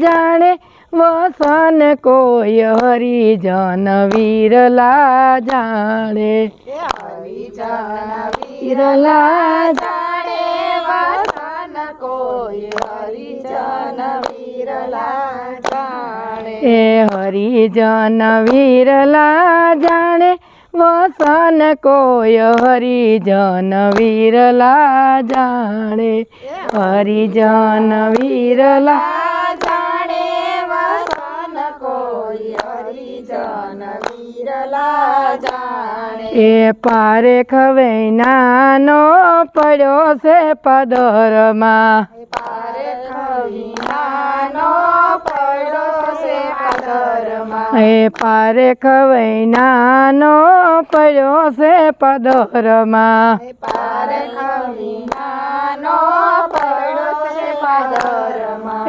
जाने वसन कोई हरिजन वीरला जाने हरिजन वीरला जाने वसन कोई हरिजन वीरला जाने हरिजन वीरला जाने वसन कोय हरिजन वीरला जाने हरिजन वीरला जाने वसन कोई हरिजन वीरला जाने पारे खवैना नो पड़ो से पदरमा पारे खवैना नो पड़ो से पदरमा पारे खवैना नो पड़ो से पदरमा पारे खवैना नो पड़ो से पदरमा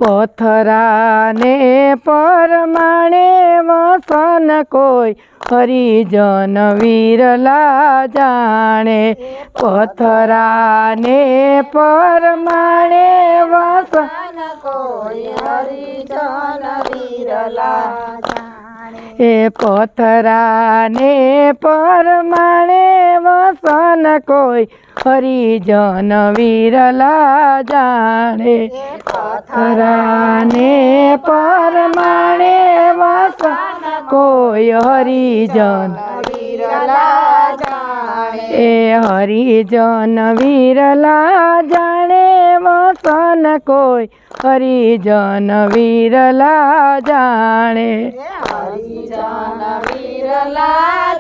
पथरा ने परमाणे वसन कोई हरिजन वीरला जाने पथरा ने परमाणे वसन कोई हरिजन वीरला जाने पथरा ने परमाणे वसन कोई हरिजन वीरला जाने पथरा ने परमाणे वसन कोई हरिजन वीरला जाने हरिजन वीरला जाने वसन कोई हरिजन वीरला जाने हरिजन वीरला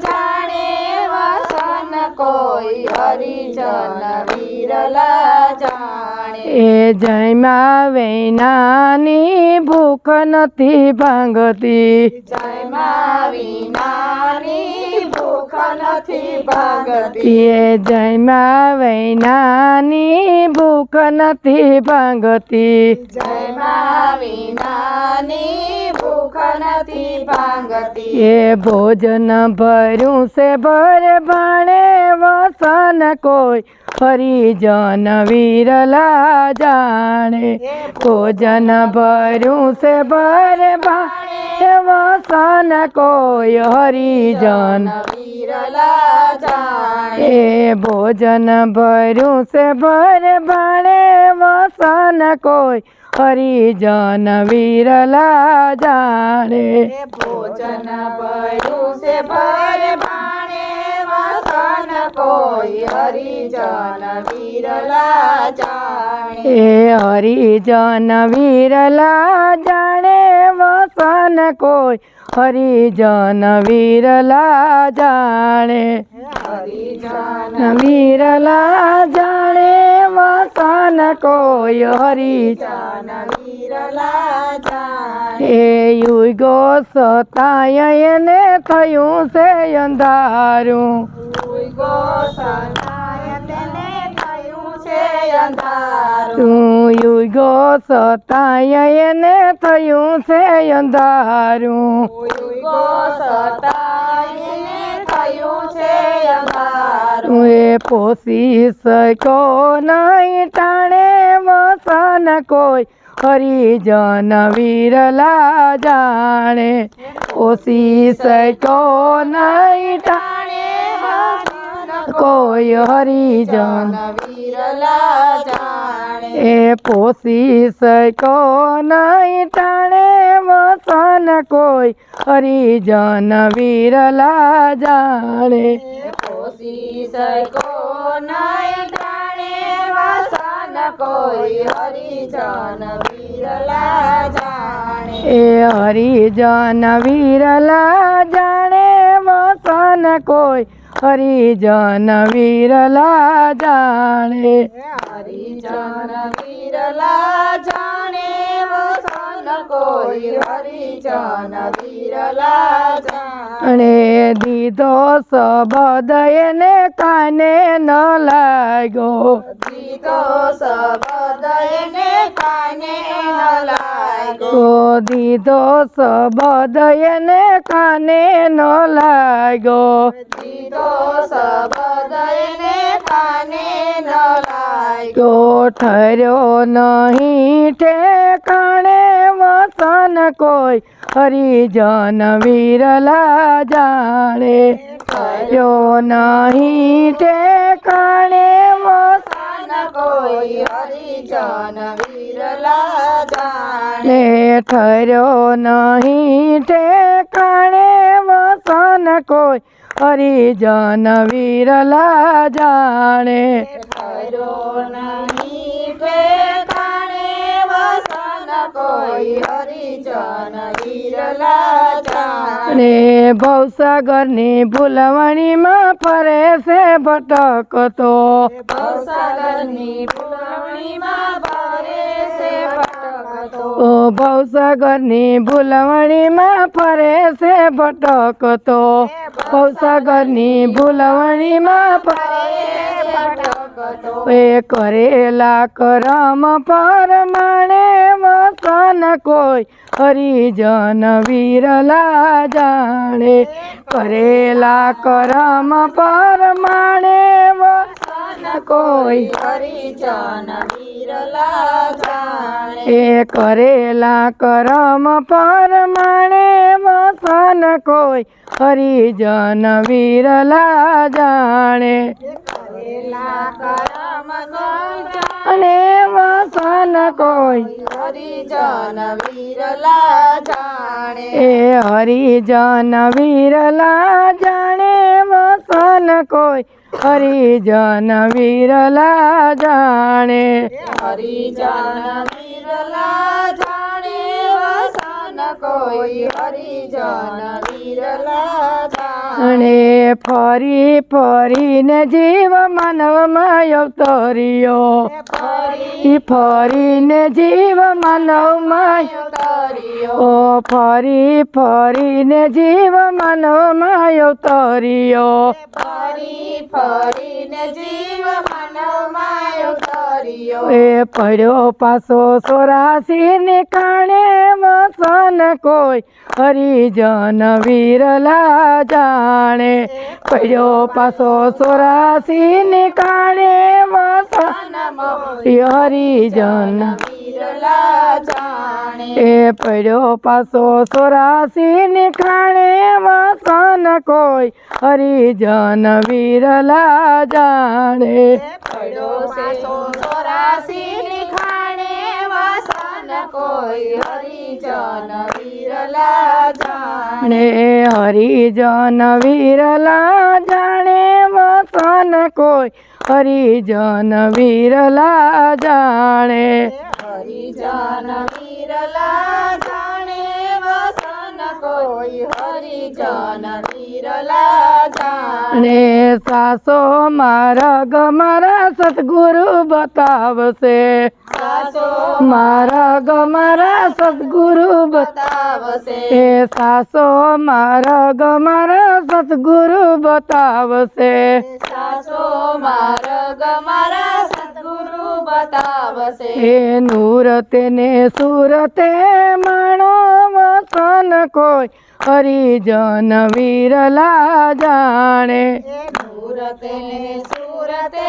जाने वसन कोई हरिजन वीरला जाने जयमा वैनानी भूख नथी भांगती जयमा विनानी भूख नथी भांगती जयमा वैनानी भूख नथी भांगती जयमा विनानी भूख नथी भांगती भोजन भरू से भर बाणे वसन कोई हरिजन वीरला जाने भोजन भरू से भर बाणे वसन कोई हरिजन वीरला जाने भोजन भरू से भर बाणे वसन कोई हरिजन वीरला जाने भोजन भरू से भर बाणे वसन कोई हरिजन वीरला जाने हरिजन वीरला जाने वसन कोई हरिजन वीरला जाने हरिजन वीरला जाने वसन कोई हरिजन वीरला जाने युगो सतायने थयूं से अंधारूं गो सतायने थयूं से अंधारूं તું યુગો સતાયને થયું છે અંધારું ગો સતાયને થયું છે અંધારું તું પોષી શકો નહીં ટાણે વસન કોઈ હરિજન વીરલા જાણે પોષી શકો નહીં ટાણે કોઈ હરિજન વીરલા જાણે પોષી શકો નહીં ટાણે વસન કોઈ હરિજન વીરલા જાણે પોષી શકો નહીં ટાણે વસન કોઈ હરિજન વીરલા જાણે હરિજન વીરલા જાણે વસન કોઈ હરિજન વીરલા જાણે હરિજન વીરલા જાણે વસન કોઈ હરિજન વીરલા જાણે દીધો શબ્દ એને કાને ન લાગ્યો દીધો શબ્દ એને કાને ન લાગ્યો દીધો શબ્દ એને કાને ન લાગ્યો દીધો શબ્દ એને કાને ન લાગ્યો ઠર્યો નહીં ઠેકાણે વસન કોઈ હરિજન વિરલા જાણે થયો નહીં ઠેકાણે વસન કોઈ હરિજન વિરલા જાણે ને ઠર્યો નહીં ઠેકાણે વસન કોઈ હરિજન વિરલા જાણે થયો નહીં ઠેકાણે વસન કોઈ હરિજન વિરલા જાણે ને ભવસાગરની ભૂલવણીમાં ફરે છે ભટકતો ભવસાગરની ભૂલવણીમાં ફરે છે ભટકતો ઓ ભવસાગરની ભૂલવણીમાં ફરે છે ભટકતો ભવસાગરની ભૂલવણીમાં ભટકતો એ કરેલા કરમ પરમાણે વસન કોઈ હરિજન વિરલા જાણે કરેલા કરમ પરમાણે વસન કોઈ હરિજન વિરલા જાણે એ કરેલા કરમ પરમાણે વસન કોઈ હરિજન વિરલા જાણે કરેલા કરમ સંજાણે અને વસન કોઈ હરિજન વિરલા જાણે એ હરિજન વિરલા જાણે વસન કોઈ હરિજન વિરલા જાણે હરિજન વિરલા જાણે વસન કોઈ હરિજન વિરલા જાણે અને ફરી ફરીને જીવ માનવમાં અવતર્યો ફરીને જીવ માનવમાં ઓ ફરી ફરીને જીવ માનવમાં અવતર્યો ફરીને જીવ માનવમાં અવતર્યો એ પડ્યો પાછો 84 ને કાણે વસન કોઈ હરિજન વિરલા જાણે પડ્યો પાછો 84 ને કાણે વસન હરિજન વિરલા જાણે એ પડ્યો પાછો 84 ને કાણે વસન કોઈ હરિજન વિરલા જાણે પડ્યો પાછો 84 નિખાણે વસન કોઈ હરિજન વિરલા જાણે અને હરિજન વિરલા જાણે વસન કોઈ હરિજન વિરલા જાણે હરિજન વિરલા જાણે વસન કોઈ હરિજન વિરલા જાણે અને સાસો માર્ગ મારા સદગુરુ બતાવશે સાસો માર્ગ મારા સદગુરુ બતાવશે એ સાસો માર્ગ મારા સદગુરુ બતાવશે સાસો માર્ગ મારા સદગુરુ બતાવશે એ નૂરતે ને સુરતે માણો વસન કોઈ હરિજન વિરલા જાણે સુરતે સુરતે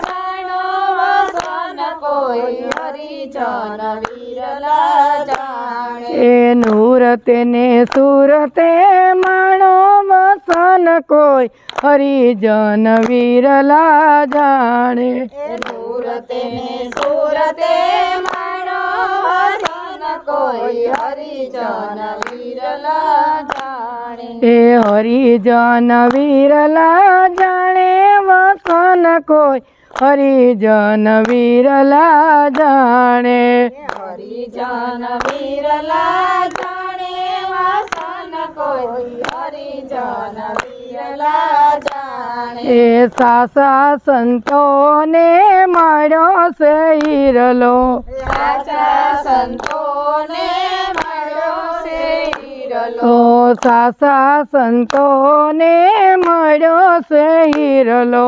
જાણો વસન કોઈ હરિજન વિરલા જાણે એ નૂરતે ને સુરતે માણો વસન કોઈ હરિજન વિરલા જાણે સુરતે સુરતે માણો વસન કોઈ હરિજન વિરલા જાણે એ હરિજન વિરલા જાણે વસન કોઈ હરિજન વિરલા જાણે હરિજન વિરલા જાણે વસન કોઈ હરિજન વિરલા જાણે એ સાસા સંતોને મળ્યો છે હીરલો સાચા સંતોને મળ્યો છે હીરલો ઓ સાસા સંતોને મળ્યો છે હીરલો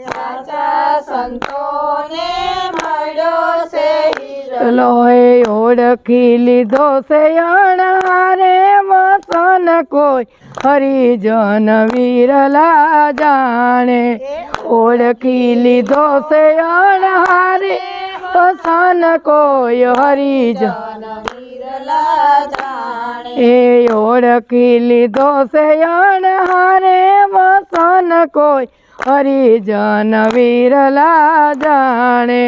સાચા સંતોને મળ્યો છે હીરલો લોહે ઓળખી લીધો છે અણહારે વસન કોઈ હરિજન વિરલા જાણે ઓળખી લીધો છે અણહારે વસન કોઈ હરિજન વિરલા જાણે એ ઓળખી લીધો છે અણહારે વસન કોઈ હરિજન વિરલા જાણે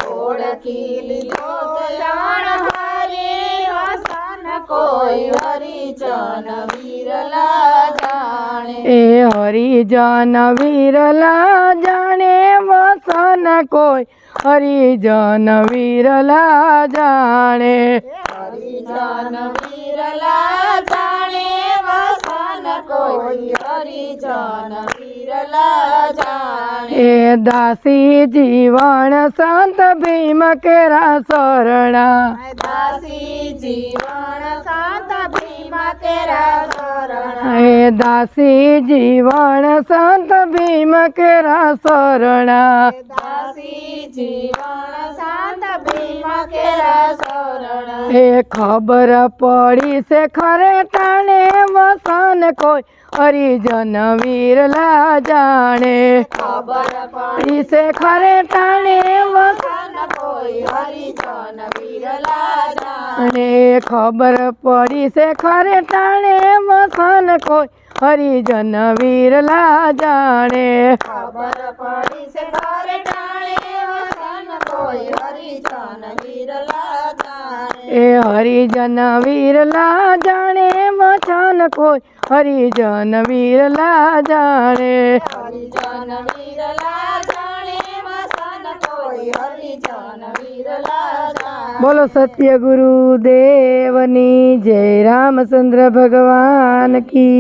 ઓળખી લીધો જાણ હરે વસન કોઈ હરિજન વિરલા જાણે એ હરિજન વિરલા જાણે વસન કોઈ હરિજન વિરલા જાણે હરિજન વિરલા જાણે વસન કોઈ હરિજન વિરલા જાણે એ દાસી જીવન સંત ભીમ કેરા શરણા દાસી જીવન સંત ભીમ કેરા શરણા એ દાસી જીવન સંત ભીમ કેરા શરણા દાસી જીવન સંત ભીમ કેરા શરણા એ ખબર પડી છે ખરે ટાણે વસન કોઈ હરિજન વિરલા જાણે ખબર પડી છે ખરે ટાણે વસન પડી કોઈ હરિજન વિરલા જાણે અને ખબર પડી છે ખરે ટાણે વસન કોઈ હરિજન વિરલા જાણે ખબર પડી છે ઘરે ટાણે વસન કોઈ હરિજન વિરલા જાણે એ હરિજન વિરલા જાણે વચન કોઈ હરિજન વિરલા જાણે હરિજન વિરલા જાણે વસન કોઈ હરિજન વિરલા જાણે બોલો સત્ય ગુરુદેવની જય રામચંદ્ર ભગવાન કી